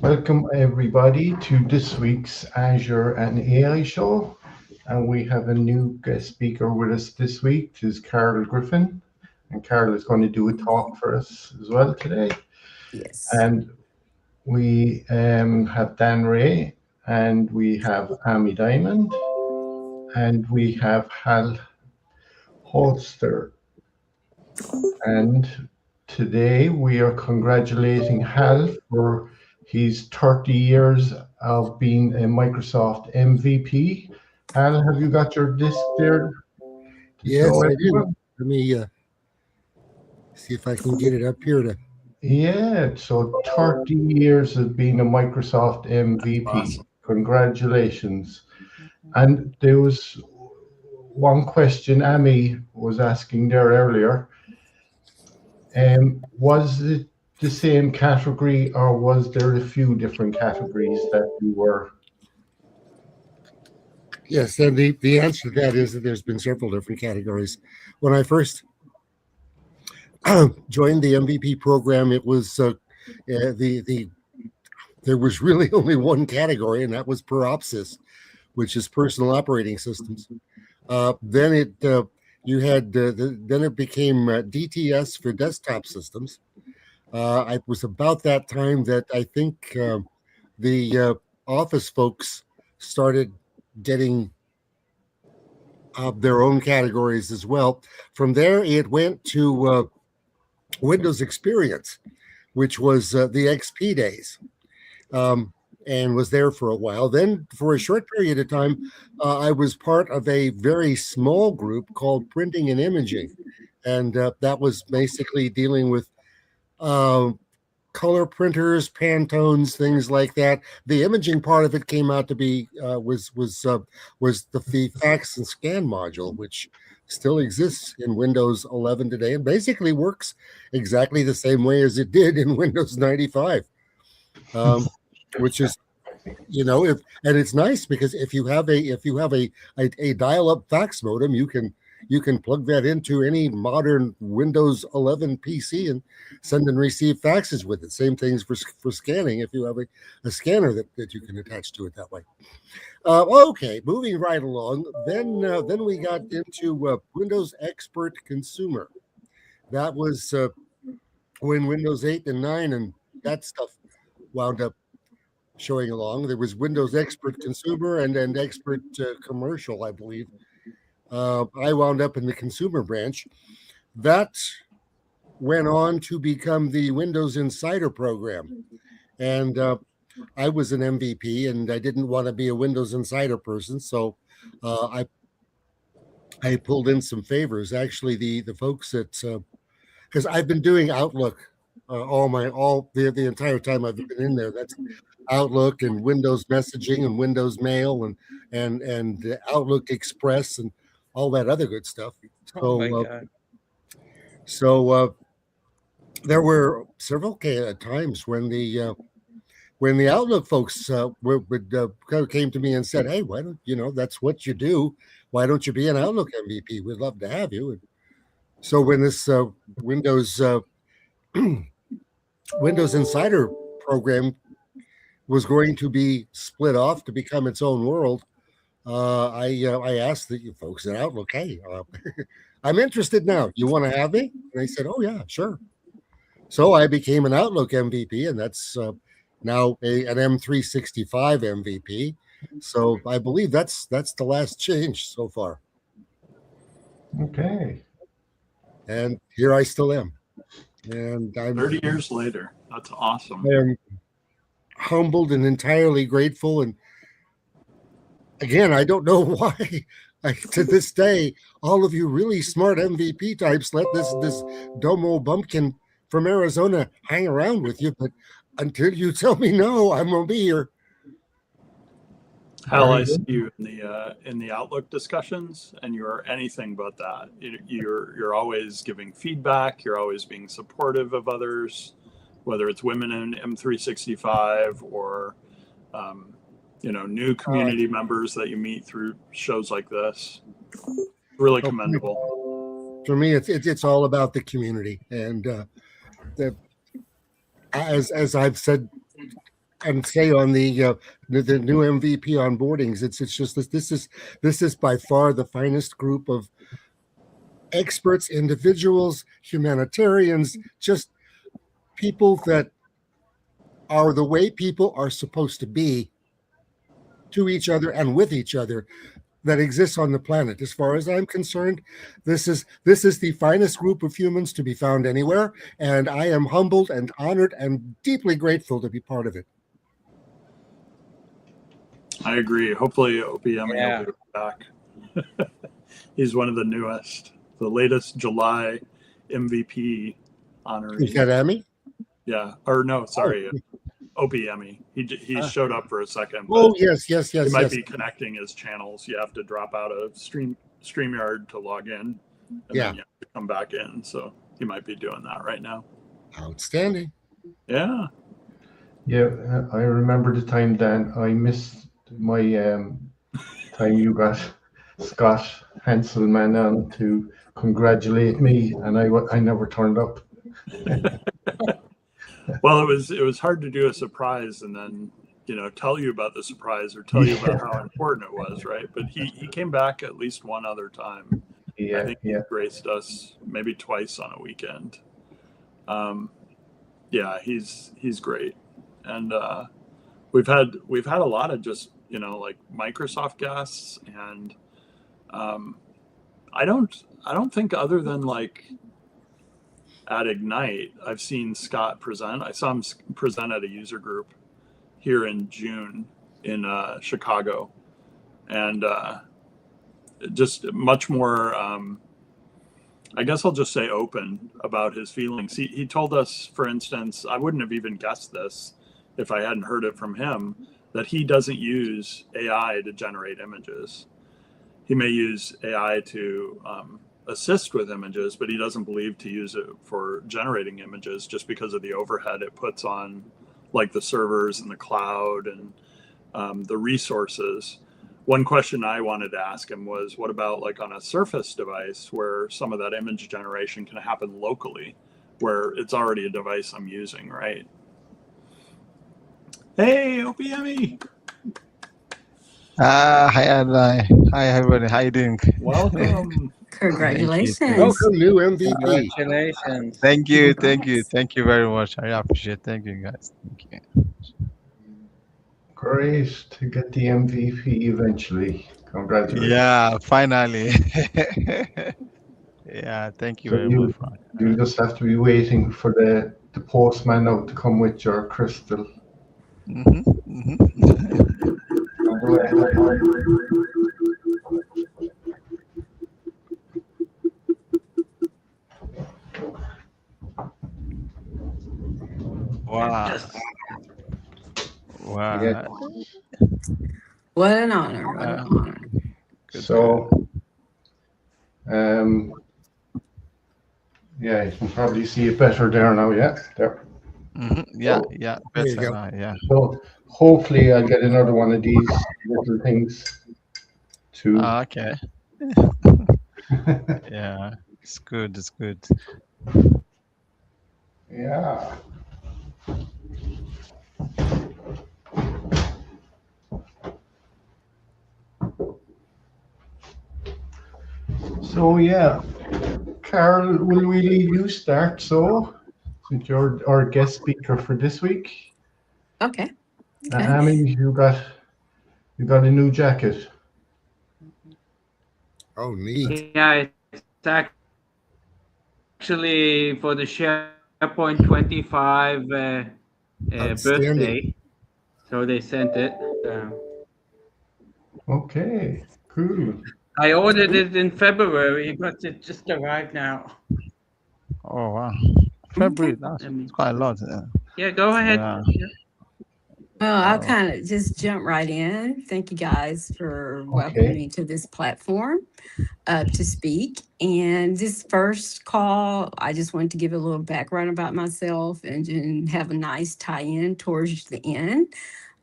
Welcome everybody to this week's Azure and AI Show. And we have a new guest speaker with us this week. This is Carol Griffin. And Carol is going to do a talk for us as well today. Yes. And we have Dan Ray, and we have Amy Diamond, and we have Hal Holster. And today we are congratulating Hal for his 30 years of being a Microsoft MVP. Hal, have you got your disc there to show Yes, I do. everyone? Let me see if I can get it up here to. Yeah, so 30 years of being a Microsoft MVP. Awesome. Congratulations. And there was one question Amy was asking there earlier. Was it the same category, or was there a few different categories that you were? Yes, and the answer to that is that there's been several different categories. When I first joined the MVP program, it was the there was really only one category, and that was Peropsis, which is personal operating systems. Then you had then it became DTS for desktop systems. It was about that time that I think the Office folks started getting their own categories as well. From there, it went to Windows Experience, which was the XP days, and was there for a while. Then, for a short period of time, I was part of a very small group called Printing and Imaging, and that was basically dealing with uh, color printers, Pantones, things like that. The imaging part of it came out to be was the fax and scan module, which still exists in Windows 11 today, and basically works exactly the same way as it did in Windows 95, which is if and it's nice because if you have a dial-up fax modem, you can plug that into any modern Windows 11 PC and send and receive faxes with it. Same things for scanning if you have a scanner that you can attach to it that way. Okay, moving right along. Then we got into Windows Expert Consumer. That was when Windows 8 and 9 and that stuff wound up showing along. There was Windows Expert Consumer and Expert Commercial, I believe. I wound up in the consumer branch. That went on to become the Windows Insider program. And I was an MVP and I didn't want to be a Windows Insider person. So I pulled in some favors. Actually, the folks at, because I've been doing Outlook the entire time I've been in there. That's Outlook and Windows messaging and Windows Mail and Outlook Express and all that other good stuff. Oh my So God. so there were several times when the Outlook folks came to me and said, "Hey, why don't that's what you do? Why don't you be an Outlook MVP? We'd love to have you." And so when this Windows Windows Insider program was going to be split off to become its own world, I asked the folks at Outlook, "Hey, I'm interested now. You want to have me?" And they said, "Oh yeah, sure." So I became an Outlook MVP, and that's now an M365 MVP. So I believe that's the last change so far, Okay. and here I still am, and 30 years later. That's awesome. I'm humbled and entirely grateful. And again, I don't know why. To this day, all of you really smart MVP types let this dumb old bumpkin from Arizona hang around with you, but until you tell me no, I'm gonna be here. Hal, Very I see good. you in the Outlook discussions, and you're anything but that. You're always giving feedback. You're always being supportive of others, whether it's women in M365 or new community members that you meet through shows like this. Really Oh, commendable. for me, it's all about the community, and the, as I've said and say on the new MVP onboardings, it's just this is by far the finest group of experts, individuals, humanitarians, just people that are the way people are supposed to be to each other and with each other that exists on the planet. As far as I'm concerned, this is the finest group of humans to be found anywhere, and I am humbled and honored and deeply grateful to be part of it. I agree. Hopefully OPM Yeah. will be back. He's one of the newest, the latest July MVP honoree. Is that Emmy? Yeah, or no, sorry, OPME. He showed up for a second. Oh, but yes. He might be connecting his channels. You have to drop out of StreamYard to log in, and then you have to come back in. So he might be doing that right now. Outstanding. Yeah. Yeah, I remember the time, Dan. I missed my time you got Scott Hanselman on to congratulate me, and I never turned up. Well, it was hard to do a surprise and then tell you about the surprise or tell you about how important it was, right? But he came back at least one other time. I think he graced us maybe twice on a weekend. Yeah, he's great, and we've had a lot of just like Microsoft guests, and I don't think other than like at Ignite, I've seen Scott present. I saw him present at a user group here in June in Chicago, and just much more, I guess I'll just say open about his feelings. He told us, for instance, I wouldn't have even guessed this if I hadn't heard it from him, that he doesn't use AI to generate images. He may use AI to assist with images, but he doesn't believe to use it for generating images just because of the overhead it puts on like the servers and the cloud and the resources. One question I wanted to ask him was, what about like on a Surface device where some of that image generation can happen locally, where it's already a device I'm using, right? Hey, OPME. Hi, Adlai. Hi, everybody. How you doing? Welcome. Congratulations. Welcome, new MVP. Congratulations. Thank you. Congrats. Thank you very much. I appreciate it. Thank you, guys. Thank you. Great to get the MVP eventually. Congratulations. Yeah, finally. Yeah, thank you So very much. you just have to be waiting for the postman out to come with your crystal. Wow. Wow. Yeah. What an honor. What an honor. So, yeah, you can probably see it better there now. Yeah, there. Yeah, So, yeah. There you Better go. now, yeah. So hopefully I'll get another one of these little things too. Okay. Yeah, it's good. It's good. Yeah. So yeah, Carol, will we leave you start? So, since you're our guest speaker for this week, Okay. Amy, you got a new jacket. Oh, neat. Yeah, it's actually for the SharePoint 25 birthday. So they sent it. Okay, cool. I ordered it in February, but it just arrived now. Oh, wow. February, that's quite a lot. Yeah, go ahead. Yeah. Well, I'll kind of just jump right in. Thank you guys for welcoming me to this platform to speak. And this first call, I just wanted to give a little background about myself and have a nice tie-in towards the end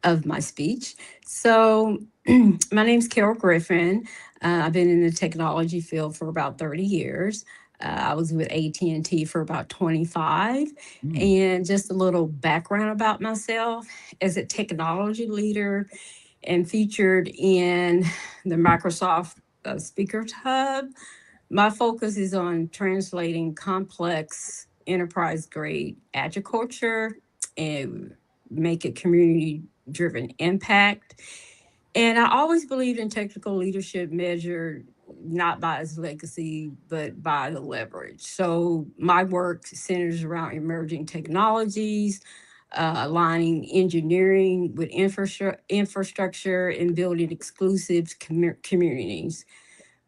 of my speech. So my name's Carol Griffin. I've been in the technology field for about 30 years. I was with AT&T for about 25. Hmm. And just a little background about myself as a technology leader and featured in the Microsoft Speakers Hub. My focus is on translating complex enterprise grade agriculture and make it community driven impact. And I always believed in technical leadership measured not by its legacy, but by the leverage. So my work centers around emerging technologies, aligning engineering with infrastructure and building exclusive communities.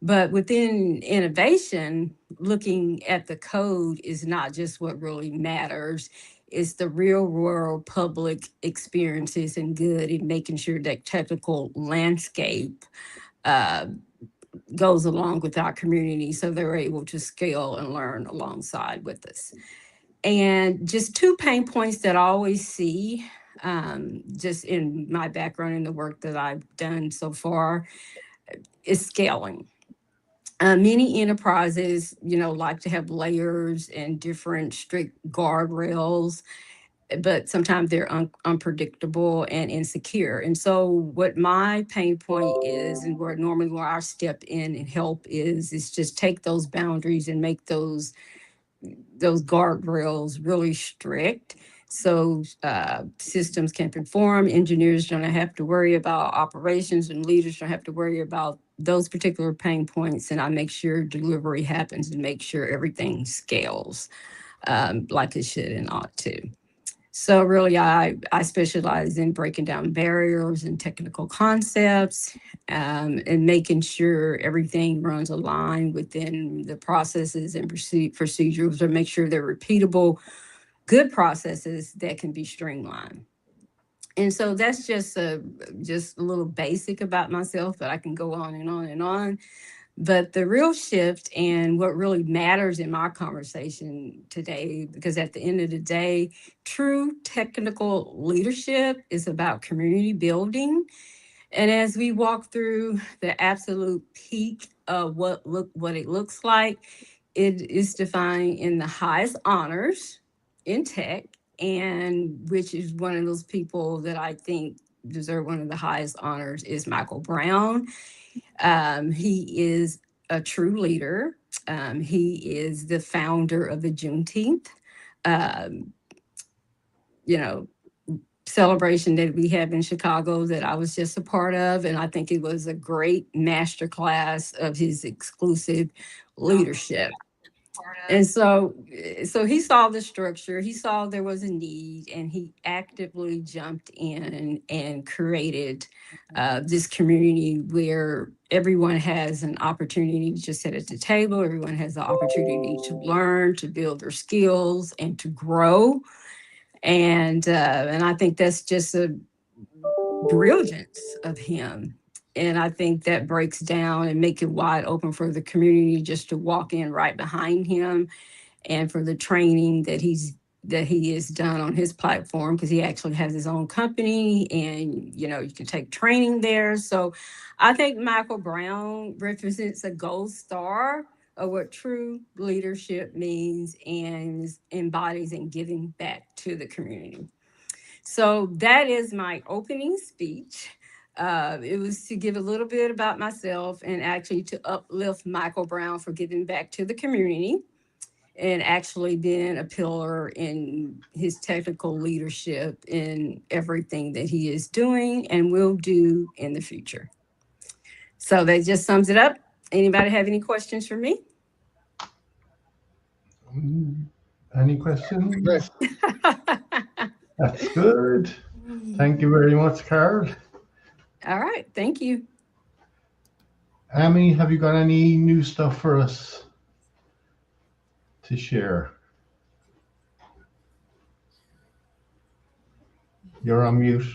But within innovation, looking at the code is not just what really matters. It's the real world public experiences and good in making sure that technical landscape uh, goes along with our community so they're able to scale and learn alongside with us. And just two pain points that I always see just in my background in the work that I've done so far is scaling. Many enterprises, like to have layers and different strict guardrails, but sometimes they're unpredictable and insecure. And so, what my pain point is, and where I step in and help is just take those boundaries and make those guardrails really strict so systems can perform. Engineers don't have to worry about operations, and leaders don't have to worry about those particular pain points. And I make sure delivery happens and make sure everything scales like it should and ought to. So really, I specialize in breaking down barriers and technical concepts, and making sure everything runs aligned within the processes and procedures, or make sure they're repeatable, good processes that can be streamlined. And so that's just a little basic about myself, but I can go on and on and on. But the real shift and what really matters in my conversation today, because at the end of the day, true technical leadership is about community building. And as we walk through the absolute peak of what it looks like, it is defined in the highest honors in tech, and which is one of those people that I think deserve one of the highest honors is Michael Brown. He is a true leader. He is the founder of the Juneteenth, um, you know, celebration that we have in Chicago that I was just a part of. And I think it was a great masterclass of his exclusive leadership. And so he saw the structure, he saw there was a need, and he actively jumped in and created this community where everyone has an opportunity to sit at the table, everyone has the opportunity to learn, to build their skills, and to grow. And I think that's just a brilliance of him. And I think that breaks down and make it wide open for the community just to walk in right behind him, and for the training that he has done on his platform, because he actually has his own company, and you can take training there. So I think Michael Brown represents a gold star of what true leadership means and embodies and giving back to the community. So that is my opening speech. It was to give a little bit about myself and actually to uplift Michael Brown for giving back to the community and actually being a pillar in his technical leadership in everything that he is doing and will do in the future. So that just sums it up. Anybody have any questions for me? Any Good. questions? That's good. Thank you very much, Carl. All right. Thank you. Amy, have you got any new stuff for us to share? You're on mute.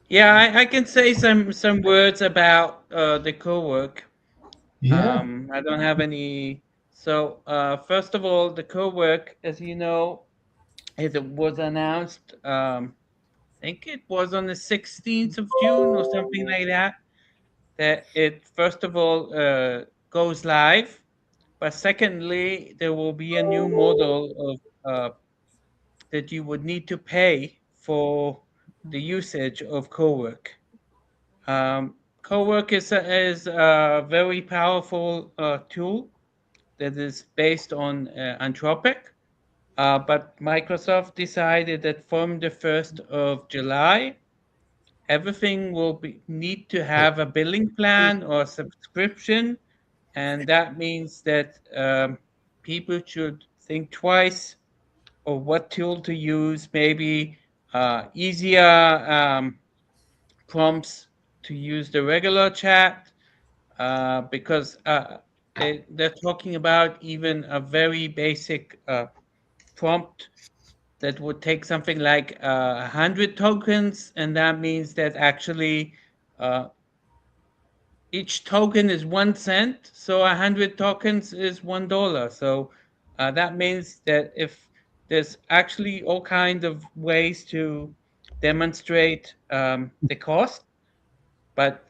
Yeah, I can say some words about the co-work. Yeah. I don't have any. So first of all, the co-work, as you know, it was announced. I think it was on the 16th of June or something like that. that it first of all goes live, but secondly, there will be a new model of that you would need to pay for the usage of Cowork. Cowork is a very powerful tool that is based on Anthropic, but Microsoft decided that from the 1st of July, everything will need to have a billing plan or subscription, and that means that people should think twice of what tool to use. Maybe easier prompts to use the regular chat, because they're talking about even a very basic prompt that would take something like 100 tokens, and that means that actually uh, each token is 1 cent, so 100 tokens is $1. So that means that if there's actually all kinds of ways to demonstrate the cost, but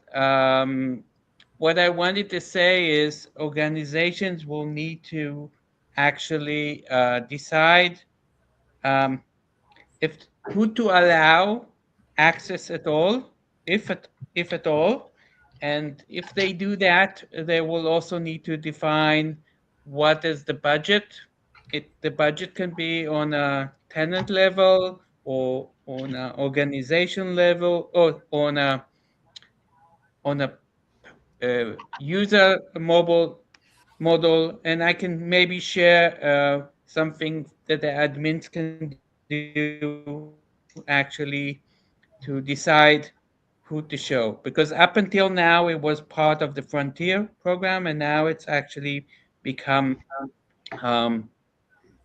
what I wanted to say is organizations will need to actually decide um, if who to allow access at all, if at all, and if they do that, they will also need to define what is the budget. The budget can be on a tenant level or on an organization level or on a user mobile model, and I can maybe share something that the admins can do actually to decide who to show. Because up until now, it was part of the Frontier program, and now it's actually become um,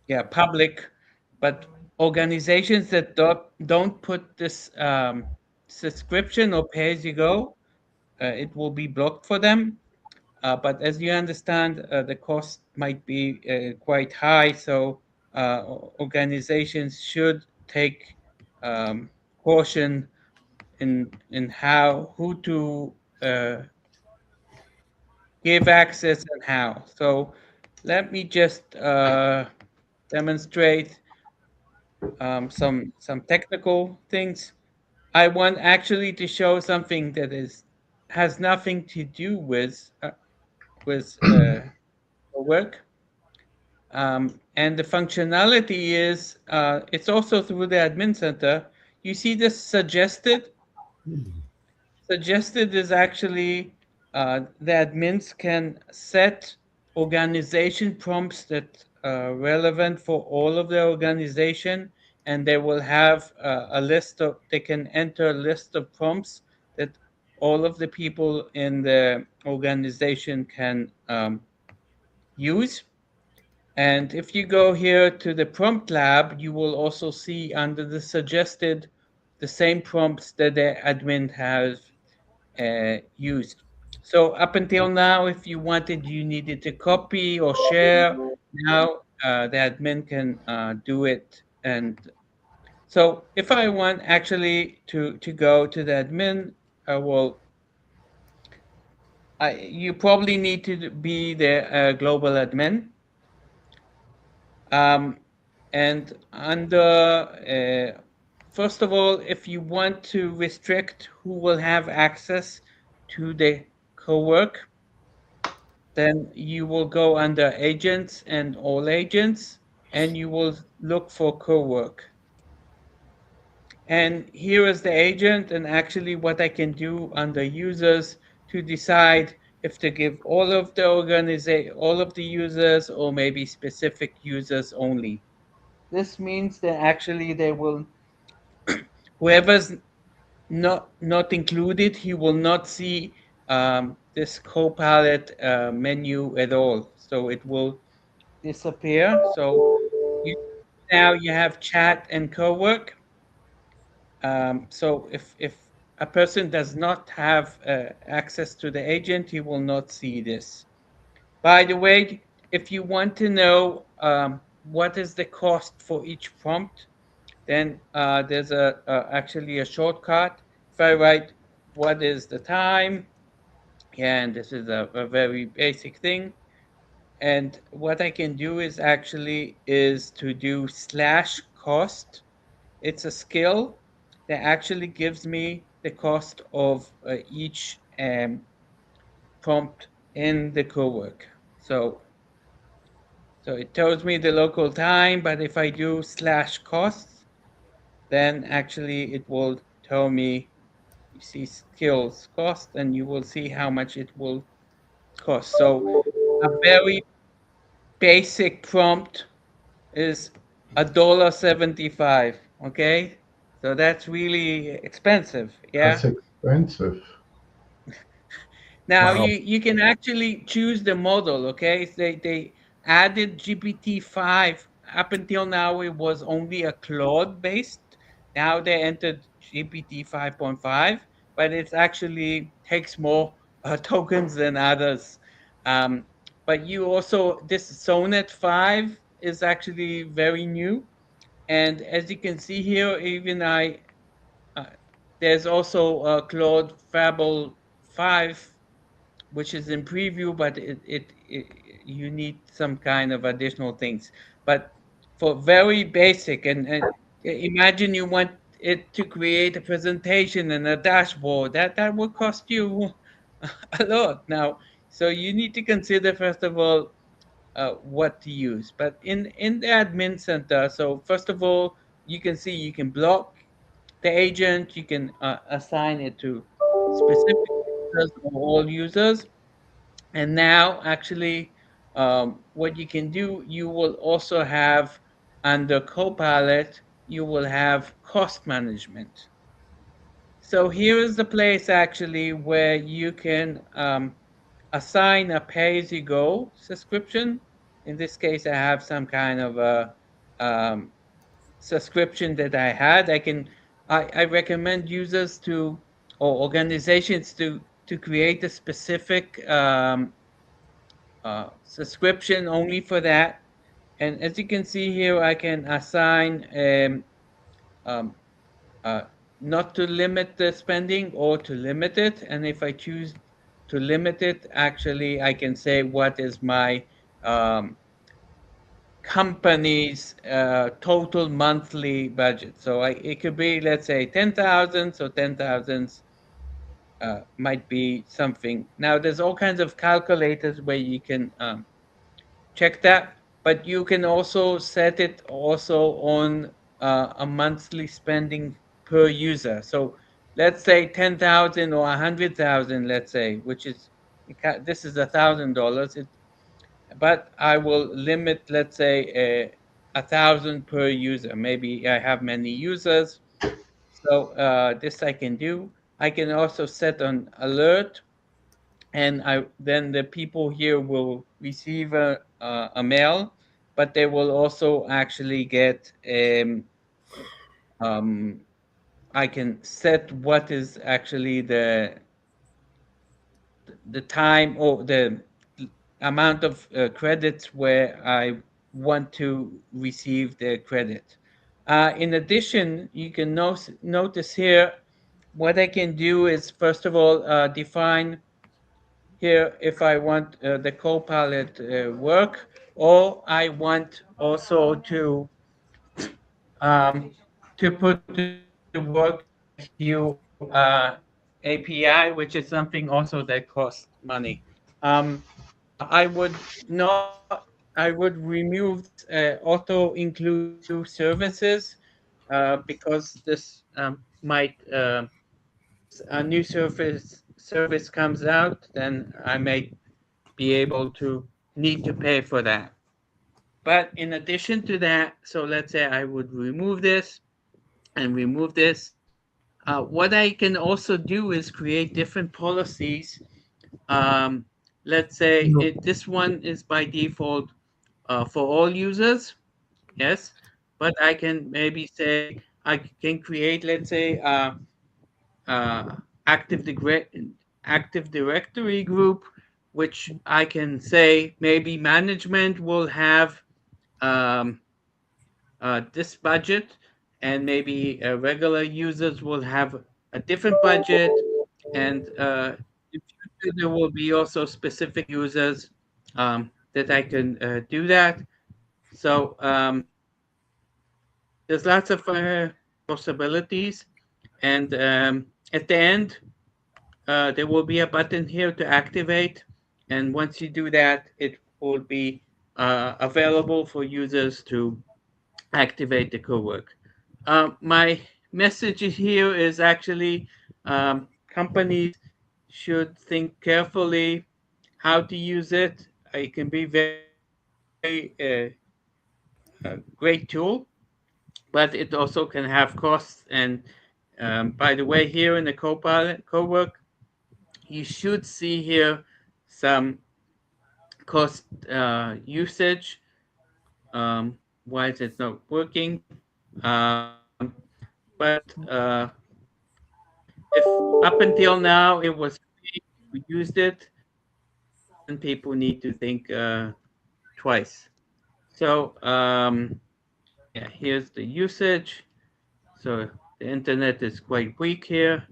yeah, public. But organizations that don't put this subscription or pay as you go, it will be blocked for them. But as you understand, the cost might be quite high, so organizations should take caution in how who to uh, give access and how. So let me just demonstrate some technical things. I want actually to show something that is has nothing to do with work. And the functionality is it's also through the admin center. You see this suggested. Suggested is actually the admins can set organization prompts that are relevant for all of the organization, and they will have a list of, they can enter a list of prompts that all of the people in the organization can use. And if you go here to the prompt lab, you will also see under the suggested the same prompts that the admin has used. So up until now, if you wanted, you needed to copy or share. Now the admin can do it. And so if I want actually to go to the admin, well, you probably need to be the global admin. Um, and first of all, if you want to restrict who will have access to the co-work, then you will go under agents and all agents, and you will look for co-work. And here is the agent, and actually what I can do under users to decide if to give all of the users or maybe specific users only. This means that actually they will whoever's not included, he will not see this Copilot menu at all. So it will disappear. So you, now you have chat and co-work. So if a person does not have access to the agent, he will not see this. By the way, if you want to know what is the cost for each prompt, then there's actually a shortcut. If I write what is the time, Yeah, and this is a very basic thing. And what I can do is actually is to do slash cost. It's a skill that actually gives me the cost of each prompt in the cowork. So it tells me the local time, but if I do slash costs, then actually it will tell me, you see skills cost, and you will see how much it will cost. So a very basic prompt is $1.75. Okay, so that's really expensive. Yeah. That's expensive. Now Wow. you can actually choose the model. Okay, so they added GPT-5. Up until now, it was only a Claude based. Now they entered GPT 5.5, but it actually takes more tokens than others. Um, but you also this Sonnet 5 is actually very new, and as you can see here, even uh, there's also Claude Fable 5, which is in preview, but it you need some kind of additional things. But for very basic, and imagine you want it to create a presentation and a dashboard that would cost you a lot now. So you need to consider first of all what to use. But in the admin center, so first of all, you can see you can block the agent, you can assign it to specific users or all users. And now, actually, what you can do, you will also have under Copilot, you will have cost management. So here is the place actually where you can assign a pay-as-you-go subscription. In this case, I have some kind of a um, subscription that I had. I recommend users to or organizations to create a specific subscription only for that. And as you can see here, I can assign um, uh, not to limit the spending or to limit it. And if I choose to limit it, actually, I can say what is my um, company's total monthly budget. So it could be, let's say, 10,000. So 10,000 might be something. Now, there's all kinds of calculators where you can check that, but you can also set it also on a monthly spending per user. So let's say 10,000 or 100,000, let's say, which is this is $1,000. But I will limit, let's say, 1,000 per user. Maybe I have many users, so this I can do. I can also set an alert, and I then the people here will receive a mail, but they will also actually get um, I can set what is actually the time or the amount of credits where I want to receive the credit. In addition, you can notice here what I can do is first of all define here if I want the Copilot work, or I want also um, to put the work through API, which is something also that costs money. Um, I would not. I would remove this auto include new services because this might if a new service comes out, then I may be able to need to pay for that. But in addition to that, so let's say I would remove this and remove this. What I can also do is create different policies. Um, let's say this one is by default for all users, yes. But I can maybe say I can create, let's say, uh, active active directory group, which I can say maybe management will have um, this budget, and maybe regular users will have a different budget, and in future, there will be also specific users that I can do that. So there's lots of possibilities. And at the end, there will be a button here to activate. And once you do that, it will be available for users to activate the cowork. My message here is actually companies should think carefully how to use it. It can be very great tool, but it also can have costs. And by the way, here in the Copilot Cowork, you should see here some cost usage. Why is it not working? But if up until now it was free, we used it, then people need to think twice. So yeah, here's the usage. So the internet is quite weak here,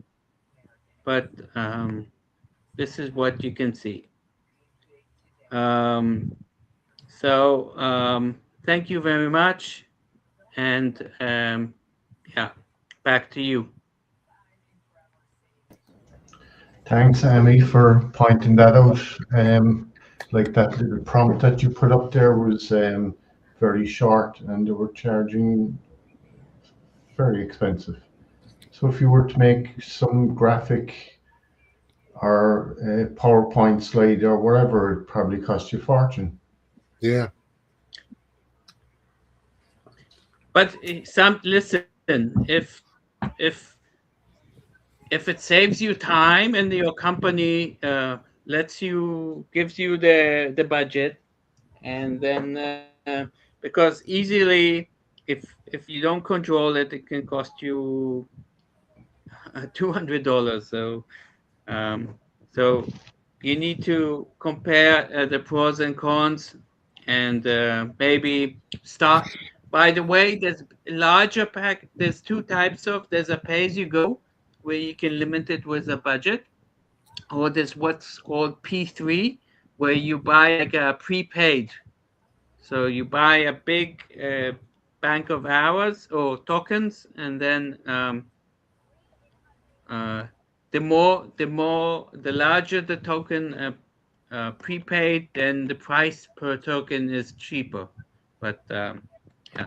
but this is what you can see. Um, so thank you very much, and yeah, back to you. Thanks, Amy, for pointing that out. Like that little prompt that you put up there was very short, and they were charging very expensive. So if you were to make some graphic or a PowerPoint slide or whatever, it probably cost you a fortune. Yeah. But listen, if if it saves you time and your company gives you the budget, and then because easily, if you don't control it, it can cost you $200. So so you need to compare the pros and cons, and maybe start. By the way, there's larger pack. There's two types of. There's a pay as you go, where you can limit it with a budget, or there's what's called P3, where you buy like a prepaid. So you buy a big bank of hours or tokens, and then uh, the larger the token prepaid, then the price per token is cheaper. But yeah.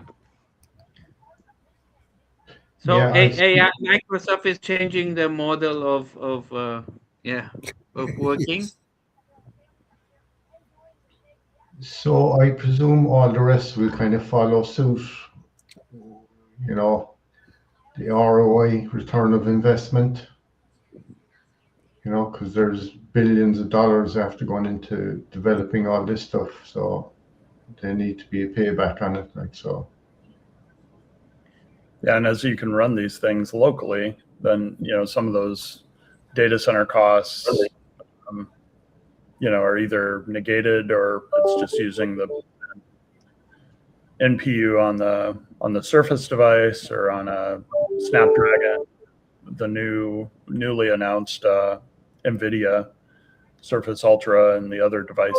So Yeah, I see. AI, Microsoft is changing the model of yeah of working. So I presume all the rest will kind of follow suit, you know, the ROI, return of investment, because there's billions of dollars after going into developing all this stuff. So there need to be a payback on it, like so. Yeah, and as you can run these things locally, then some of those data center costs, are either negated or it's just using the NPU on the Surface device or on a Snapdragon, the newly announced NVIDIA Surface Ultra, and the other devices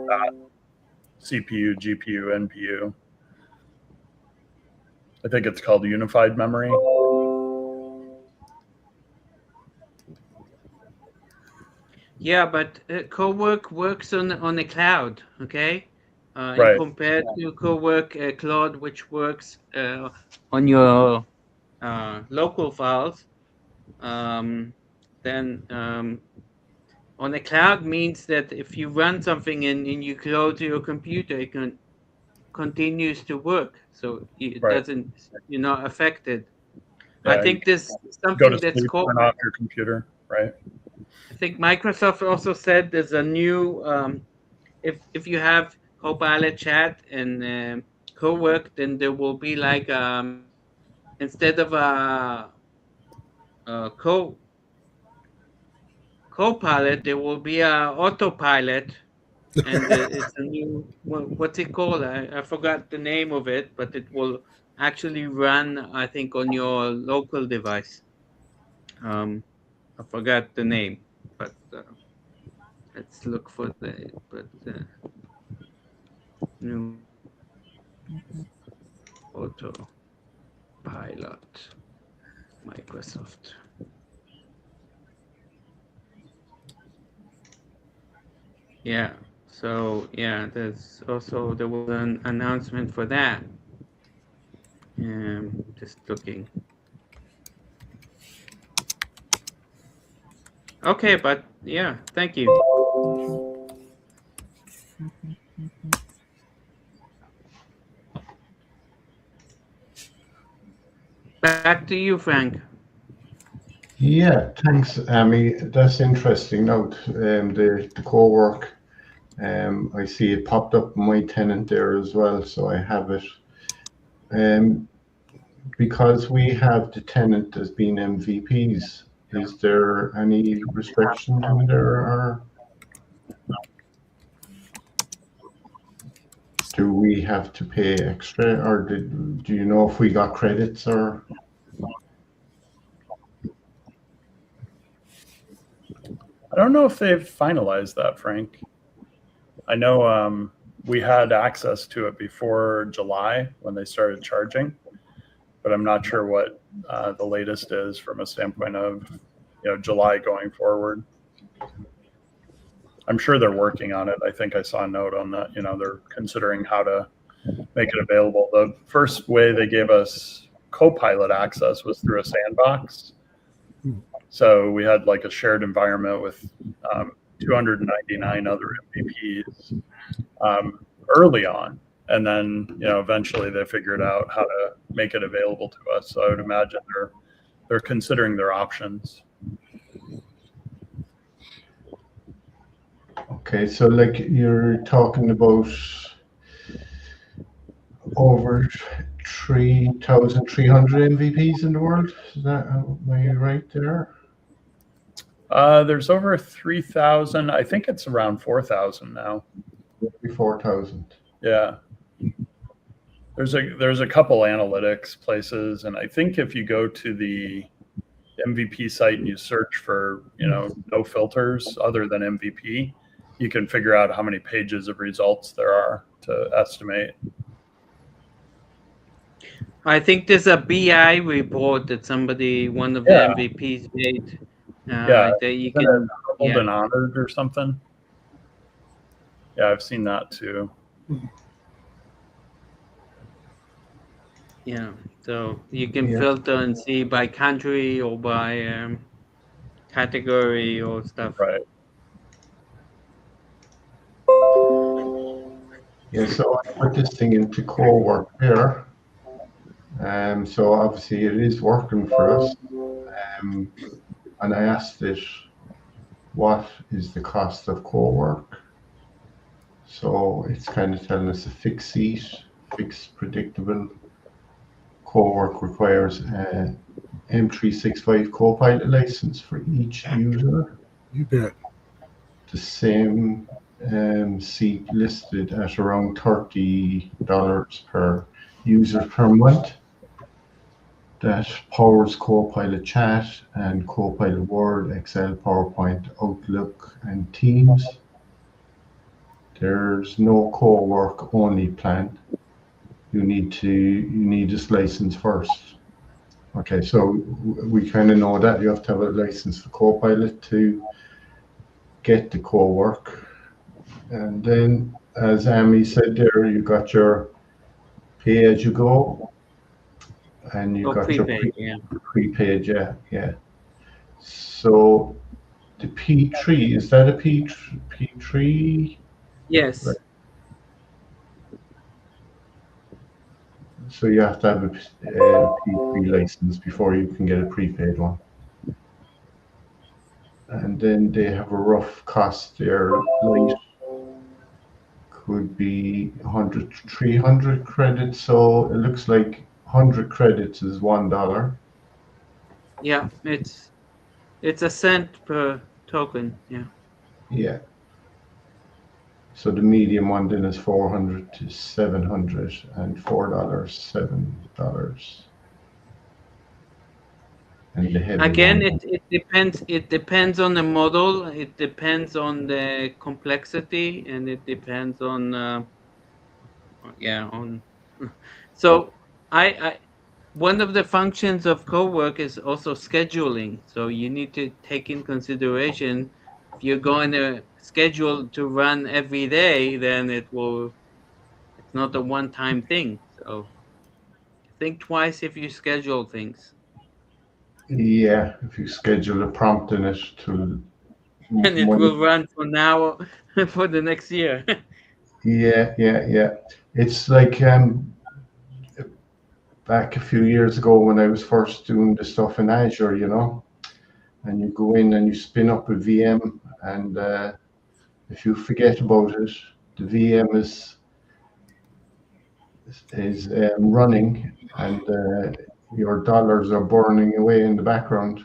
that CPU, GPU, NPU. I think it's called unified memory. Yeah, but Cowork works on the cloud, okay? Right. And compared to Cowork Cloud, which works on your local files, then on the cloud means that if you run something and you close your computer, it continues to work, so it Right. doesn't, you're not affected. Yeah, I think this is go something to that's sleep, called. turn off your computer, right? I think Microsoft also said there's a new if you have Copilot chat and Cowork, then there will be like instead of a Copilot, there will be a autopilot, and it's a new what's it called? I forgot the name of it, but it will actually run, I think, on your local device. I forgot the name, but Let's look for the new autopilot Microsoft. Yeah. So yeah, there was an announcement for that. Just looking. Okay, but yeah, thank you. Back to you, Frank. Yeah, thanks, Amy. That's interesting. Note the co-work. I see it popped up in my tenant there as well, so I have it. Because we have the tenant as being MVPs, is there any restrictions in there, or do we have to pay extra, or do you know if we got credits or? I don't know if they've finalized that, Frank. I know we had access to it before July when they started charging, but I'm not sure what the latest is from a standpoint of July going forward. I'm sure they're working on it. I think I saw a note on that. They're considering how to make it available. The first way they gave us Copilot access was through a sandbox. So we had like a shared environment with 299 other MVPs early on. And then, eventually they figured out how to make it available to us. So I would imagine they're considering their options. Okay, so like you're talking about over 3,300 MVPs in the world. Is that, am I right there? There's over 3,000. I think it's around 4,000 now. 4,000. Yeah. There's a couple analytics places, and I think if you go to the MVP site and you search for no filters other than MVP, you can figure out how many pages of results there are to estimate. I think there's a BI report that one of the MVPs made. That you can hold and honored or something. Yeah, I've seen that too. Yeah, so you can filter and see by country or by category or stuff. Right. Yeah, so I put this thing into co-work there. So obviously it is working for us. And I asked it, what is the cost of co-work? So it's kind of telling us a fixed seat, fixed predictable. Co-work requires an M365 Copilot license for each user. You bet. The same seat listed at around $30 per user per month. That powers Copilot Chat and Copilot Word, Excel, PowerPoint, Outlook, and Teams. There's no co-work only plan. You need this license first. Okay, so we kind of know that you have to have a license for Copilot to get the co-work. And then, as Amy said there, you got your pay-as-you-go, and you got prepaid, your prepaid, yeah. So the P3, is that a P3? Yes. Right. So you have to have a P3 license before you can get a prepaid one. And then they have a rough cost there. Light could be 100, 300 credits. So it looks like 100 credits is $1. Yeah, it's a cent per token. Yeah. Yeah. So the medium one then is 400 to 700 and $4, $7. and the heavy Again, one. it depends. It depends on the model. It depends on the complexity, and it depends on yeah on. So I one of the functions of co-work is also scheduling. So you need to take in consideration if you're going to schedule to run every day, then it's not a one-time thing. So think twice if you schedule things, Yeah, if you schedule a prompt in it to and it one. will run for now for the next year. Yeah, yeah, yeah. It's like back a few years ago when I was first doing the stuff in Azure, and you go in and you spin up a VM, and if you forget about it, the VM is running, and your dollars are burning away in the background.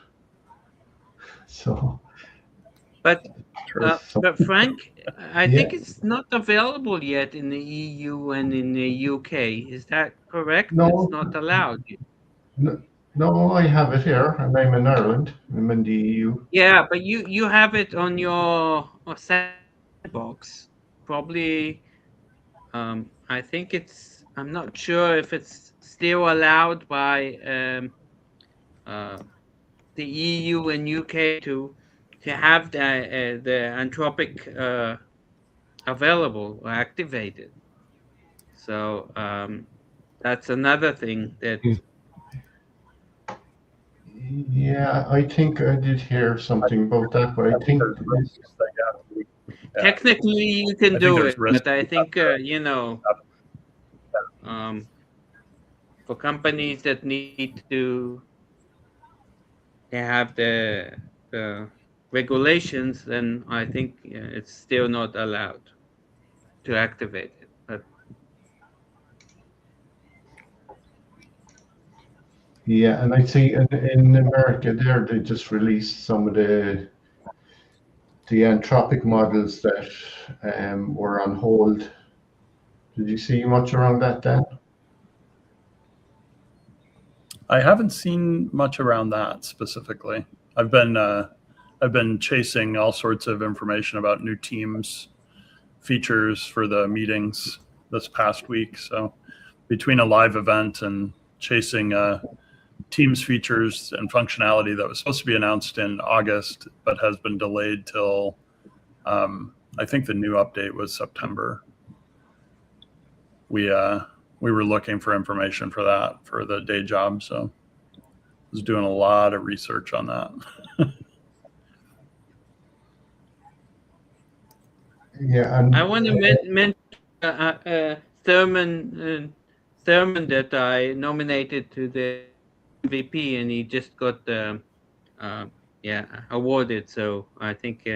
So But True. but Frank, I yeah, think it's not available yet in the EU and in the UK. Is that correct? It's no, not allowed. no, no, I have it here, and I'm in Ireland. I'm in the EU. Yeah, but you have it on your sandbox. Probably, I think it's. I'm not sure if it's still allowed by uh, the EU and UK to have the Anthropic available or activated. So that's another thing that Yeah, I think I did hear something about that, but I I think think there's risks that yeah, technically you can I think do there's it, risks but I you have think to um, for companies that need to they have the regulations, then I think it's still not allowed to activate it. But yeah, and I see in America there they just released some of the anthropic models that were on hold. Did you see much around that, Dan? I haven't seen much around that specifically. I've been chasing all sorts of information about new Teams features for the meetings this past week. So between a live event and chasing Teams features and functionality that was supposed to be announced in August, but has been delayed till I think the new update was September. We were looking for information for that for the day job, so I was doing a lot of research on that. Yeah, I and want to mention Thurman Thurman that I nominated to the MVP, and he just got uh, yeah awarded. So I think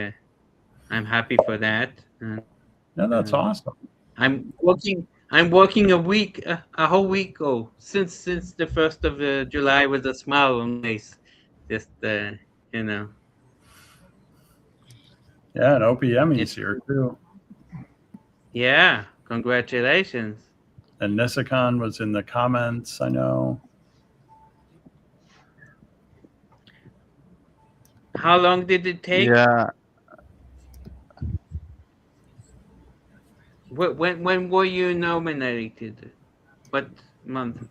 I'm happy for that. Yeah, that's Um, awesome. I'm working. I'm working a week, a whole week. Oh, since the 1st of July with a smile on my face. Just you know, Yeah, and OPME's it's here too. yeah. Congratulations. And Nisicon was in the comments, I know. How long did it take? Yeah, When were you nominated? What month?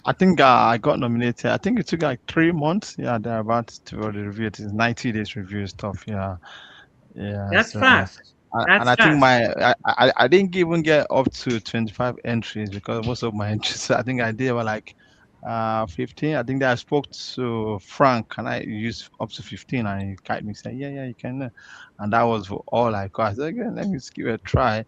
I think I got nominated. I think it took like 3 months. Yeah, they're about to review it. It's 90 days review stuff. Yeah, yeah. That's So, fast. and That's I think fast. I didn't even get up to 25 entries because most of my entries, I think I did were like 15. I think that I spoke to Frank and I used up to 15 and he guided me saying, yeah, you can. And that was all I got. I said, okay, let me just give it a try.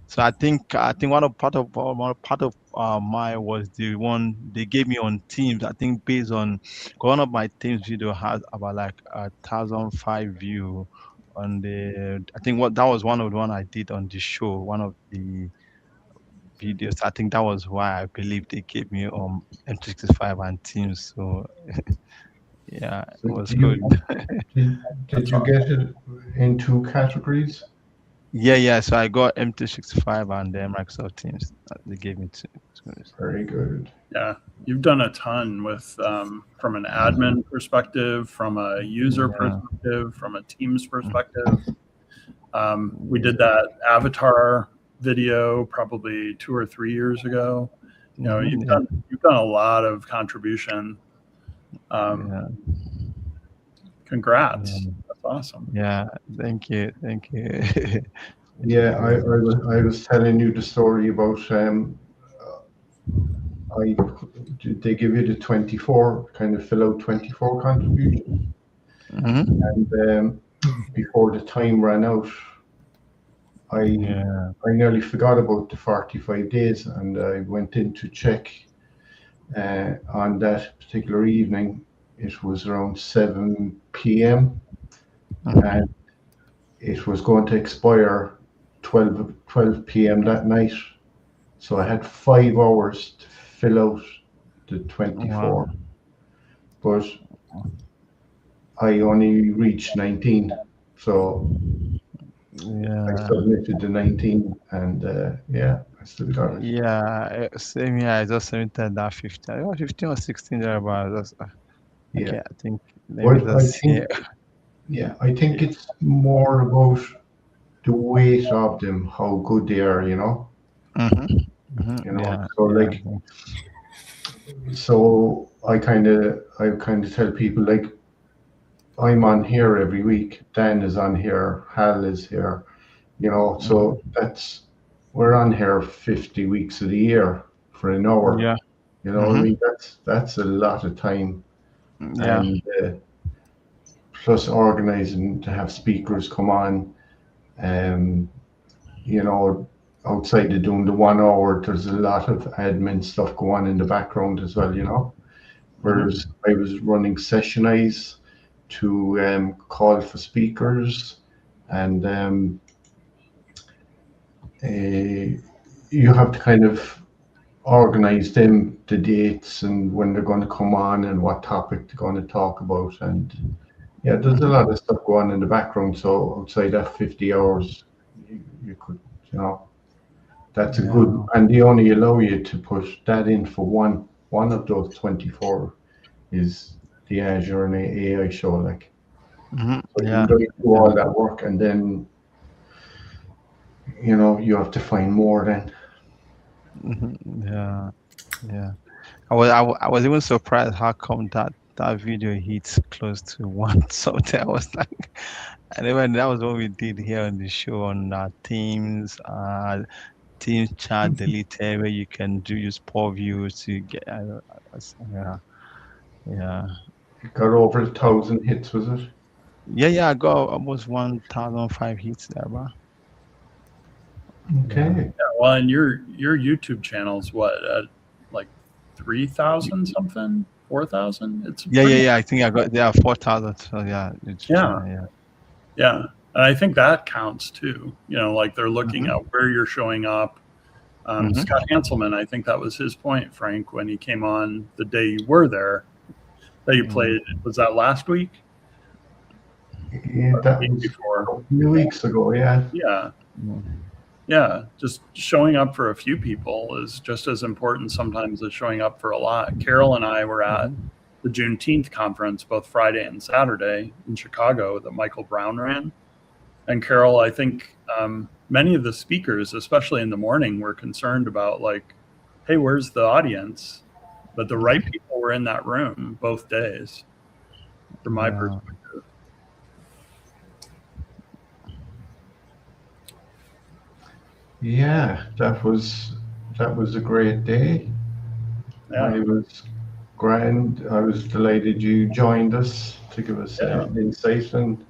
So I think one part of my was the one they gave me on Teams. I think based on one of my Teams video has about like 1,005 view on the. I think what that was one of the one I did on the show. One of the videos. I think that was why I believe they gave me M65 and Teams. So yeah, it so was do good. you did That's you awesome. get it in two categories? Yeah. So I got M365 and then Microsoft Teams. They gave me two. Very good. Yeah, you've done a ton with from an admin perspective, from a user Yeah. perspective, from a Teams perspective. We did that avatar video probably 2 or 3 years ago. You know, you've done a lot of contribution. Yeah. Congrats. Yeah. That's awesome. Yeah. Thank you. Yeah, I was telling you the story about they give you the 24, kind of fill out 24 contributions, Mm-hmm. and before the time ran out, Yeah. I nearly forgot about the 45 days, and I went in to check on that particular evening. It was around 7 p.m. and it was going to expire 12 p.m. that night. So I had 5 hours to fill out the 24, Wow. but I only reached 19. So I Yeah. submitted the 19, and yeah, I still got it. Yeah. Same here. I just submitted that 15. I got 15 or 16 there, but that's, Yeah. okay. I think maybe But I that's think, yeah, I think it's more about the weight of them, how good they are, you know. Yeah. So Yeah. like, so I kind of tell people, like, I'm on here every week, Dan is on here, Hal is here, you know, so we're on here 50 weeks of the year for an hour. Yeah. You know, I mean, that's a lot of time, Yeah. and plus organizing to have speakers come on, you know, outside of doing the 1 hour, there's a lot of admin stuff going on in the background as well, you know. Whereas I was running session eyes to call for speakers, and you have to kind of organize them, the dates and when they're going to come on and what topic they're going to talk about. And yeah, there's a lot of stuff going on in the background. So outside that 50 hours, you could, you know, that's a good, and they only allow you to put that in for one of those 24 is the Azure and AI show. Like, so you got to do all that work, and then, you know, you have to find more then. Yeah. I was even surprised how come that video hits close to one something. I was like, and even that was what we did here on the show on Teams chat deleted, where you can use poll views to get. Yeah. Got over 1,000 hits, was it? Yeah. I got almost 1,005 hits there, bro. Okay. Yeah, well, and your YouTube channel's what, like 3,000 something, 4,000? It's yeah. I think I got 4,000. So yeah, yeah. And I think that counts too. You know, like they're looking at where you're showing up. Scott Hanselman, I think that was his point, Frank, when he came on the day you were there, that you played. Was that last week? Yeah, that was before. A few weeks ago. Yeah. Yeah, just showing up for a few people is just as important sometimes as showing up for a lot. Carol and I were at the Juneteenth conference both Friday and Saturday in Chicago that Michael Brown ran. And Carol, I think many of the speakers, especially in the morning, were concerned about, like, hey, where's the audience? But the right people were in that room both days, from my perspective. Yeah, that was a great day. Yeah. It was grand. I was delighted you joined us to give us insight, and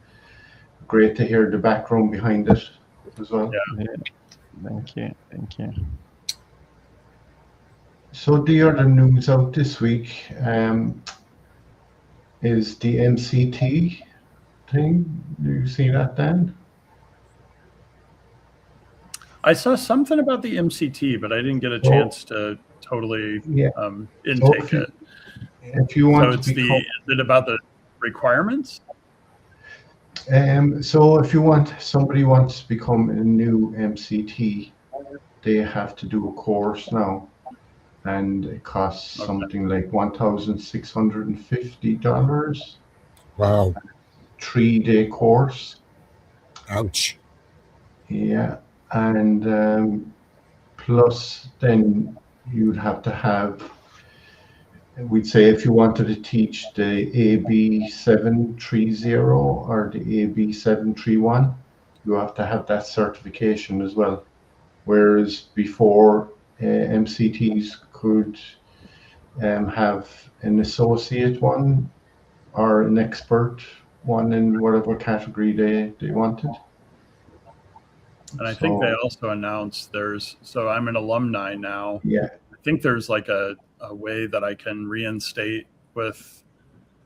great to hear the background behind it as well. Yeah. Thank you. So the other news out this week is the MCT thing. Do you see that, Dan? I saw something about the MCT, but I didn't get a chance to totally intake it. If you want is it about the requirements? So if somebody wants to become a new MCT, they have to do a course now, and it costs Okay. something like $1,650. Wow. 3-day course. Ouch. Yeah, and plus then you'd have to have, we'd say if you wanted to teach the AB730 or the AB731, you have to have that certification as well. Whereas before, MCTs could have an associate one or an expert one in whatever category they wanted. And I think they So also announced so I'm an alumni now. yeah, I think there's like a way that I can reinstate with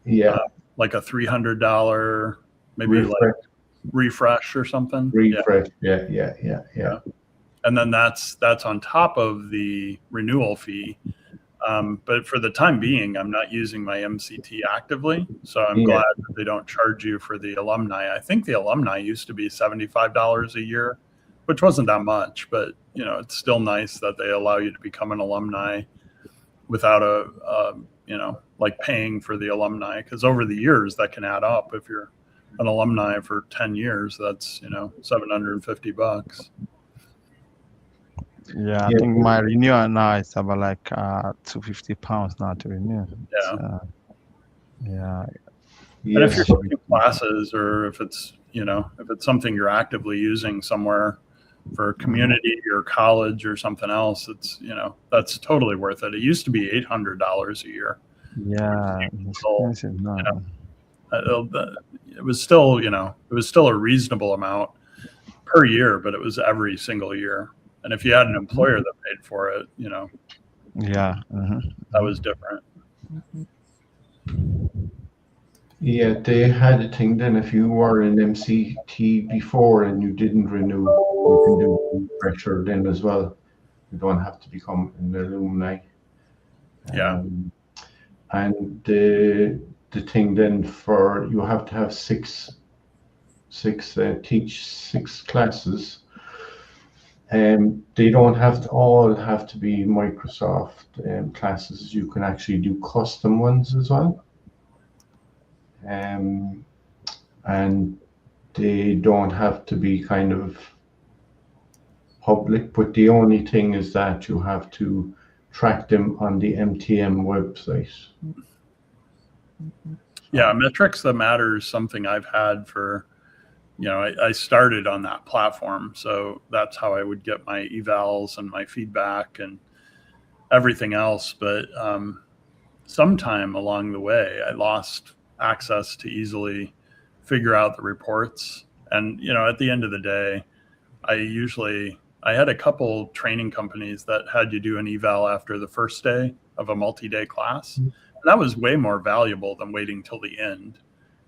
yeah, like a $300, maybe like refresh, refresh or something. refresh, yeah. Yeah. And then that's on top of the renewal fee. But for the time being, I'm not using my MCT actively. So I'm Yeah. glad that they don't charge you for the alumni. I think the alumni used to be $75 a year, which wasn't that much, but it's still nice that they allow you to become an alumni without like paying for the alumni. Because over the years that can add up. If you're an alumni for 10 years, that's $750. Yeah, I Yeah, think my renewal now is about like £250 now to renew. Yeah. So, yeah. And if yes, you're taking classes, or if it's something you're actively using somewhere for community or college or something else, it's that's totally worth it. It used to be $800 a year. Yeah, it's So, expensive now. it was still a reasonable amount per year, but it was every single year. And if you had an employer that paid for it, Yeah. that was different. yeah, they had a thing then. If you were in MCT before and you didn't renew, you can do refresher then as well. You don't have to become an alumni. Yeah. And the thing then for you have to have teach 6 classes. They don't all have to be Microsoft classes. You can actually do custom ones as well. And they don't have to be kind of public, but the only thing is that you have to track them on the MTM website. Yeah, Metrics That Matter is something I've had for, I started on that platform. So that's how I would get my evals and my feedback and everything else. But sometime along the way, I lost access to easily figure out the reports. And, at the end of the day, I had a couple training companies that had you do an eval after the first day of a multi-day class. And that was way more valuable than waiting till the end.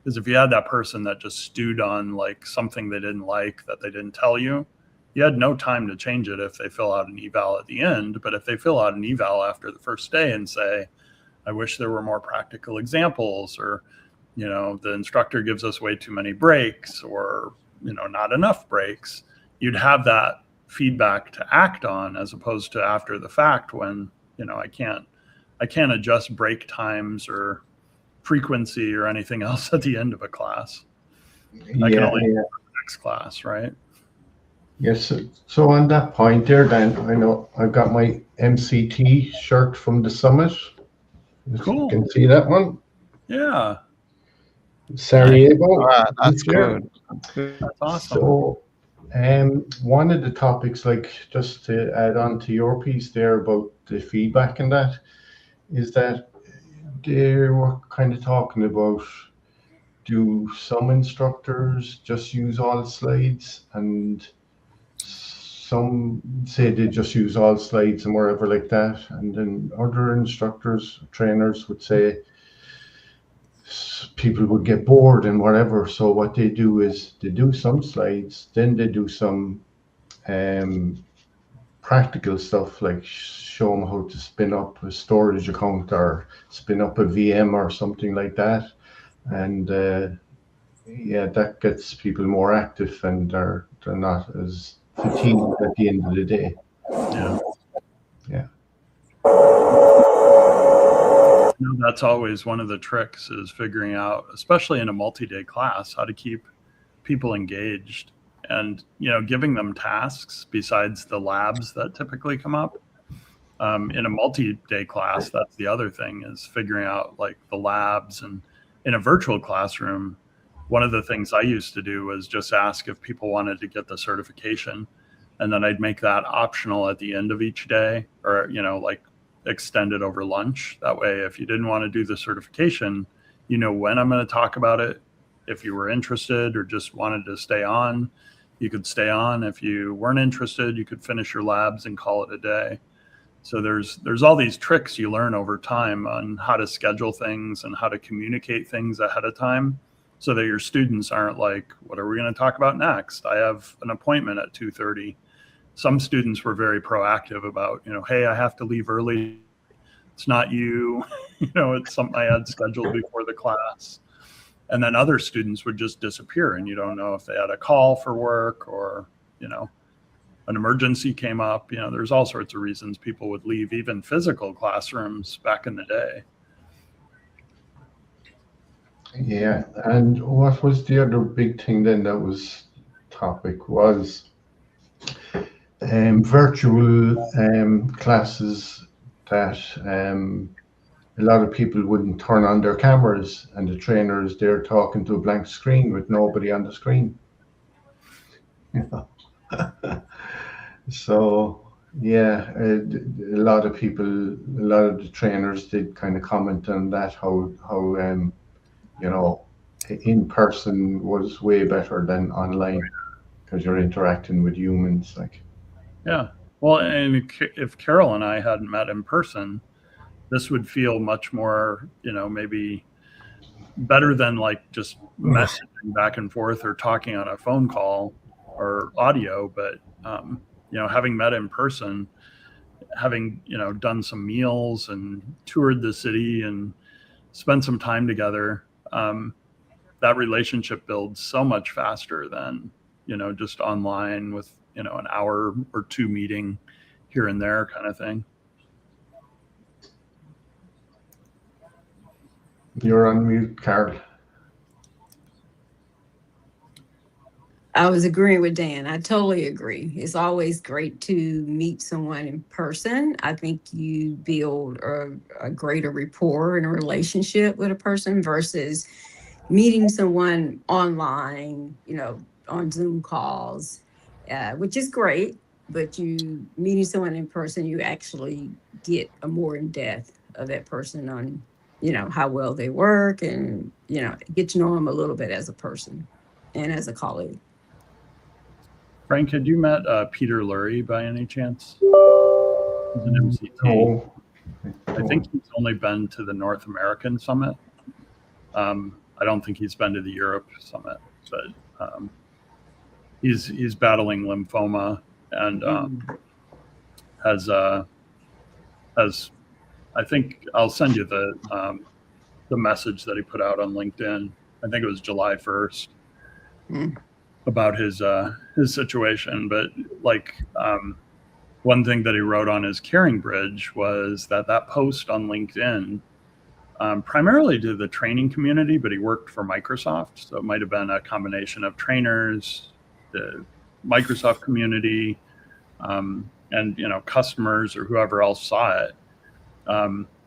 Because if you had that person that just stewed on like something they didn't like that they didn't tell you, you had no time to change it if they fill out an eval at the end. But if they fill out an eval after the first day and say, I wish there were more practical examples, or, the instructor gives us way too many breaks, or, not enough breaks, you'd have that feedback to act on, as opposed to after the fact when, I can't adjust break times or frequency or anything else at the end of a class. I can only do the next class, right? Yes. So on that point there, Dan, I know I've got my MCT shirt from the summit. Cool. You can see that one. Yeah. Sarajevo. That's good. That's awesome. So, one of the topics, like just to add on to your piece there about the feedback and that, is that they were kind of talking about, do some instructors just use all slides, and some say they just use all slides and wherever like that, and then other instructors, trainers would say people would get bored and whatever. So what they do is they do some slides, then they do some practical stuff, like show them how to spin up a storage account or spin up a VM or something like that. And yeah, that gets people more active, and they're not as fatigued at the end of the day. Yeah. Yeah. That's always one of the tricks, is figuring out, especially in a multi-day class, how to keep people engaged, and giving them tasks besides the labs that typically come up. In a multi-day class, that's the other thing, is figuring out like the labs. And in a virtual classroom, one of the things I used to do was just ask if people wanted to get the certification, and then I'd make that optional at the end of each day, or like extend it over lunch. That way, if you didn't want to do the certification, when I'm going to talk about it. If you were interested or just wanted to stay on, you could stay on. If you weren't interested, you could finish your labs and call it a day. So there's all these tricks you learn over time on how to schedule things and how to communicate things ahead of time, so that your students aren't like, what are we going to talk about next? I have an appointment at 2:30. Some students were very proactive about, hey, I have to leave early. It's not you, it's something I had scheduled before the class. And then other students would just disappear, and you don't know if they had a call for work, or, an emergency came up. There's all sorts of reasons people would leave even physical classrooms back in the day. Yeah. And what was the other big thing then that was topic was virtual classes that a lot of people wouldn't turn on their cameras, and the trainer is there talking to a blank screen with nobody on the screen. So yeah, a lot of people, a lot of the trainers did kind of comment on that, how you know in person was way better than online, because you're interacting with humans. Like, Yeah. Well, and if Carol and I hadn't met in person, this would feel much more, maybe better than like just messaging back and forth or talking on a phone call or audio. But, having met in person, having, done some meals and toured the city and spent some time together, that relationship builds so much faster than, just online with, an hour or two meeting here and there kind of thing. you're on mute, Carl. I was agreeing with Dan. I totally agree. It's always great to meet someone in person. I think you build a greater rapport and a relationship with a person versus meeting someone online, on Zoom calls, which is great. But you meeting someone in person, you actually get a more in depth of that person on, how well they work, and, get to know them a little bit as a person and as a colleague. Frank, had you met Peter Lurie by any chance? He's an MCT. No. I think he's only been to the North American Summit. I don't think he's been to the Europe Summit, but he's battling lymphoma, and has I think I'll send you the message that he put out on LinkedIn. I think it was July 1st. About his situation. But like, one thing that he wrote on his Caring Bridge was that post on LinkedIn, primarily to the training community, but he worked for Microsoft, so it might have been a combination of trainers, the Microsoft community, and customers or whoever else saw it.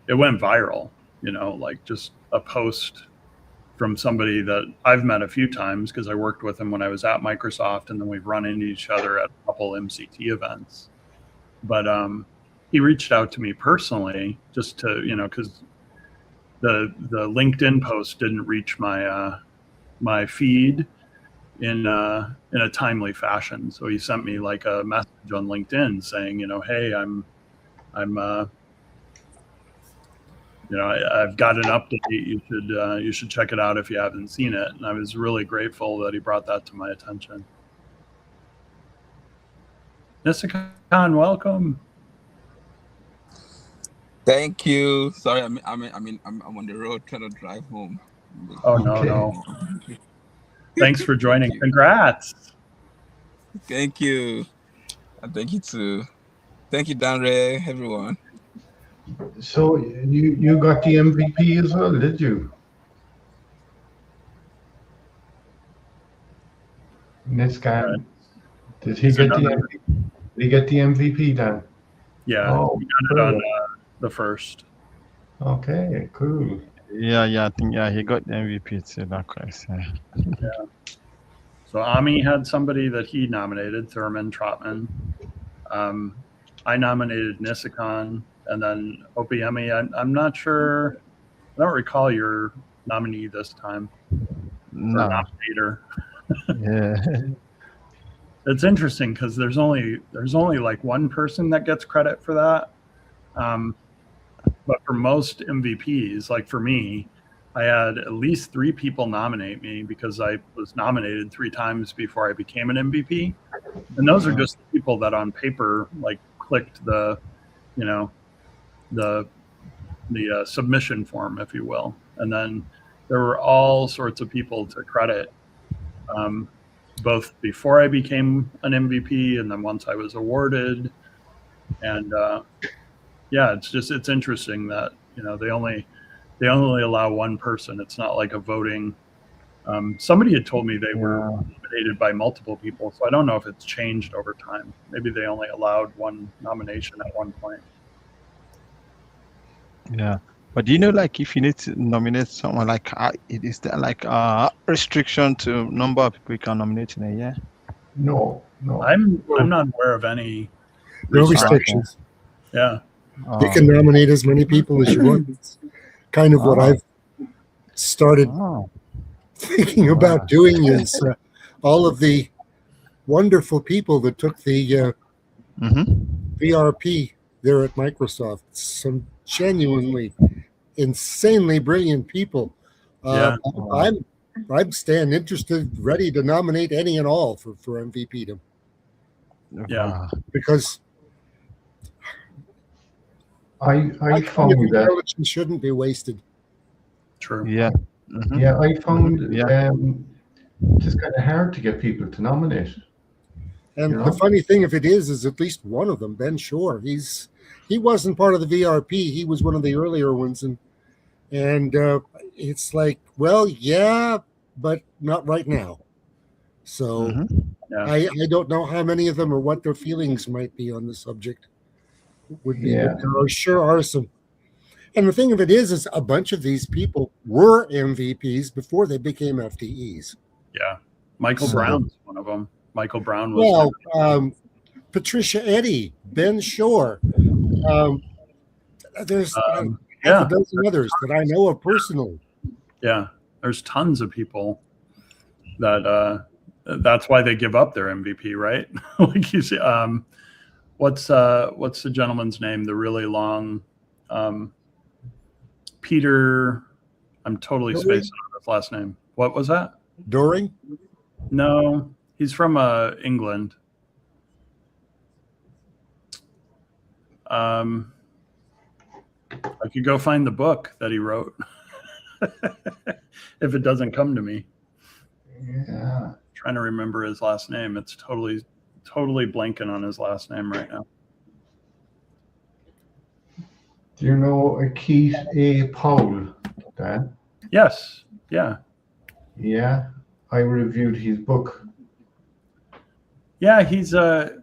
It went viral, like just a post from somebody that I've met a few times, because I worked with him when I was at Microsoft, and then we've run into each other at a couple MCT events. But he reached out to me personally, just to, because the LinkedIn post didn't reach my feed in a timely fashion. So he sent me like a message on LinkedIn saying, hey, I've got an update. You should check it out if you haven't seen it. And I was really grateful that he brought that to my attention. Jessica, welcome. Thank you. Sorry, I'm on the road trying to drive home. Oh no. Thanks for joining. Congrats. Thank you. And thank you too. Thank you, Danre, everyone. So you got the MVP as well, did you? Niscan, did he get the MVP? Did he get the MVP, Dan? Yeah, Oh, we got it on the first. Okay, cool. Yeah, I think he got the MVP too. That correct. Yeah. So Ami had somebody that he nominated, Thurman Trotman. I nominated Nisicon, and then Opiemi. I'm not sure. I don't recall your nominee this time. No. Or nominator. Yeah. It's interesting because there's only like one person that gets credit for that. But for most MVPs, like for me, I had at least 3 people nominate me because I was nominated 3 times before I became an MVP. And those are just people that on paper like clicked the, the submission form, if you will. And then there were all sorts of people to credit, both before I became an MVP and then once I was awarded. And it's interesting that they only allow one person. It's not like a voting. Somebody had told me they were nominated by multiple people, so I don't know if it's changed over time. Maybe they only allowed one nomination at one point. Yeah, but do you know, like, if you need to nominate someone, like, is there like a restriction to number of people you can nominate in a year? No. I'm not aware of any. No restrictions. Yeah. You can nominate as many people as you want. It's kind of what I've started thinking about doing is all of the wonderful people that took the VRP there at Microsoft. Some genuinely, insanely brilliant people. I'm staying interested, ready to nominate any and all for MVP to. Yeah. Because I found that intelligence shouldn't be wasted. True. Yeah. Yeah, I found just kind of hard to get people to nominate. And the funny thing, if it is at least one of them, Ben Shore. He wasn't part of the VRP. He was one of the earlier ones, and it's like, well, yeah, but not right now. So I don't know how many of them or what their feelings might be on the subject. Would be, but there sure are some. And the thing of it is a bunch of these people were MVPs before they became FTEs. Yeah. Michael Brown's one of them. Michael Brown was. Well, Patricia Eddy, Ben Shore. There's half a dozen others that I know of personally. Yeah. There's tons of people that that's why they give up their MVP, right? Like you see, what's the gentleman's name? The really long Peter. I'm totally spacing on his last name. What was that? Doring? No, he's from England. I could go find the book that he wrote if it doesn't come to me. Yeah. Trying to remember his last name. It's totally blanking on his last name right now. Do you know Keith A. Powell, Dan? Yes. Yeah. Yeah. I reviewed his book. Yeah,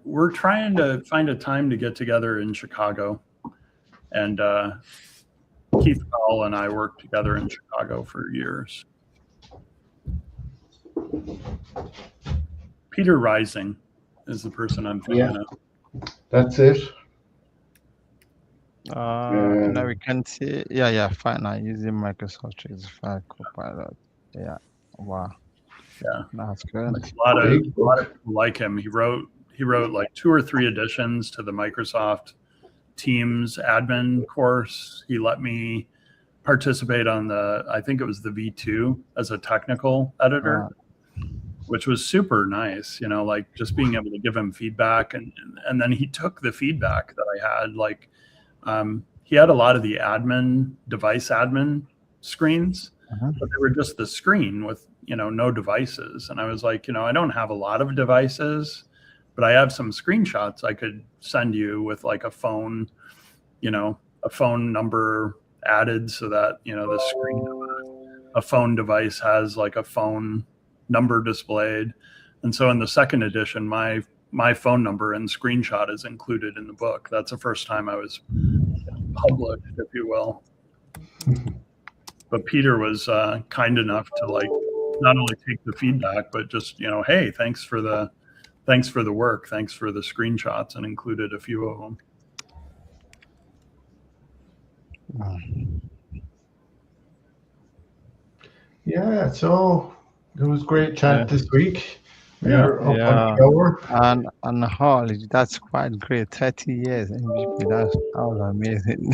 we're trying to find a time to get together in Chicago. And Keith Powell and I worked together in Chicago for years. Peter Rising is the person I'm thinking of. That's it. Now we can see. Yeah, fine. Now using Microsoft 365 Copilot. Yeah. Wow. Yeah, that's good. A lot of people like him. He wrote like 2 or 3 additions to the Microsoft Teams admin course. He let me participate on I think it was the V2 as a technical editor, which was super nice. Like just being able to give him feedback, and then he took the feedback that I had. Like he had a lot of the device admin screens, but they were just the screen with no devices. And I was like, I don't have a lot of devices, but I have some screenshots I could send you with like a phone number added so that, the screen of a phone device has like a phone number displayed. And so in the second edition, my phone number and screenshot is included in the book. That's the first time I was published, if you will. But Peter was kind enough to like not only take the feedback, but just, hey, thanks for the work, thanks for the screenshots, and included a few of them. Yeah, so it was great chat this week. Yeah. We're up on the hour. And Holly, that's quite great. 30 years MVP. That was amazing.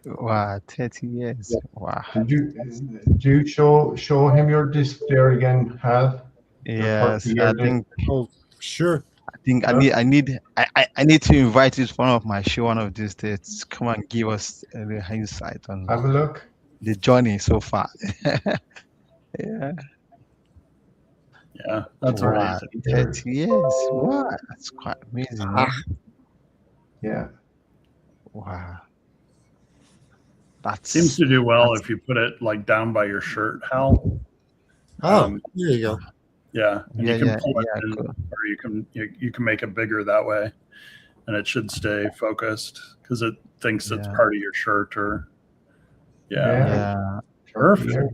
Wow, 30 years. Wow. Did you show him your disc there again, Hal? Yes, I think. Oh, sure. I think I need to invite you to one of my show one of these days. Come and give us the insight on Have a look. the journey so far. Yeah. Yeah, that's Wow, amazing. 30 years. Wow, that's quite amazing. Yeah. Wow. That Seems to do well if you put it like down by your shirt, Hal. Oh, there you go. Yeah, and Yeah, you can yeah, pull it yeah, in, cool. or you can make it bigger that way, and it should stay focused because it thinks it's Yeah. part of your shirt. Or Yeah. perfect.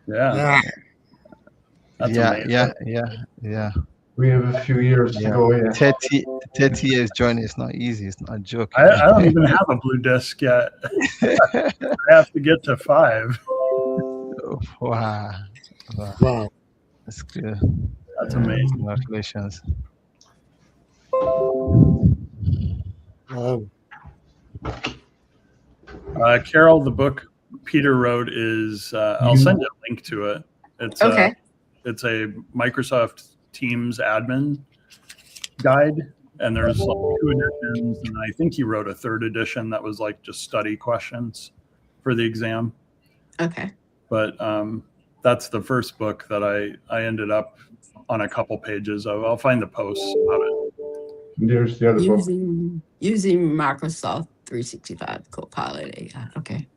Yeah, that's amazing. Yeah. We have a few years to go yet. 30 years journey is not easy. It's not a joke. I don't even have a blue disc yet. I have to get to 5. Wow. Wow. That's good. That's amazing. Congratulations. Carol, the book Peter wrote is I'll send you a link to it. It's Okay. It's a Microsoft Teams admin guide, and there's like 2 editions, and I think he wrote a 3rd edition that was like just study questions for the exam. Okay. But that's the first book that I ended up on a couple pages of. I'll find the posts about it. There's the other book. Using Microsoft 365 Copilot AI. Okay.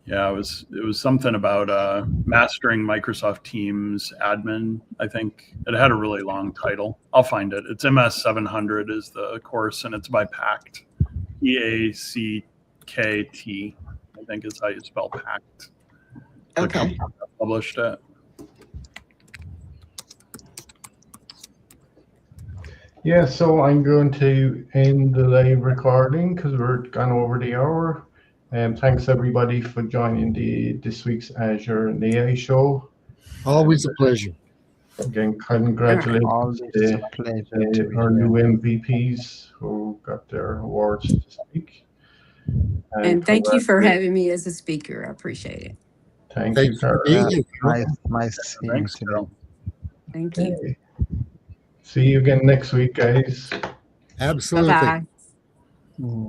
Yeah, it was something about mastering Microsoft Teams admin. I think it had a really long title. I'll find it. It's MS 700 is the course, and it's by PACT, PACKT. I think is how you spell PACT. The Okay. company that published it. Yeah, so I'm going to end the live recording because we're gone over the hour. Thanks everybody for joining this week's Azure and AI show. Always a pleasure. Again, congratulations Always to a pleasure to be our here. new MVPs who got their awards this week. And thank you for congratulations. having me as a speaker. I appreciate it. Thank you, Thanks for Carol. being here. Nice seeing you Thanks, today. Carol. Thank you. Okay. See you again next week, guys. Absolutely. Bye-bye. Mm.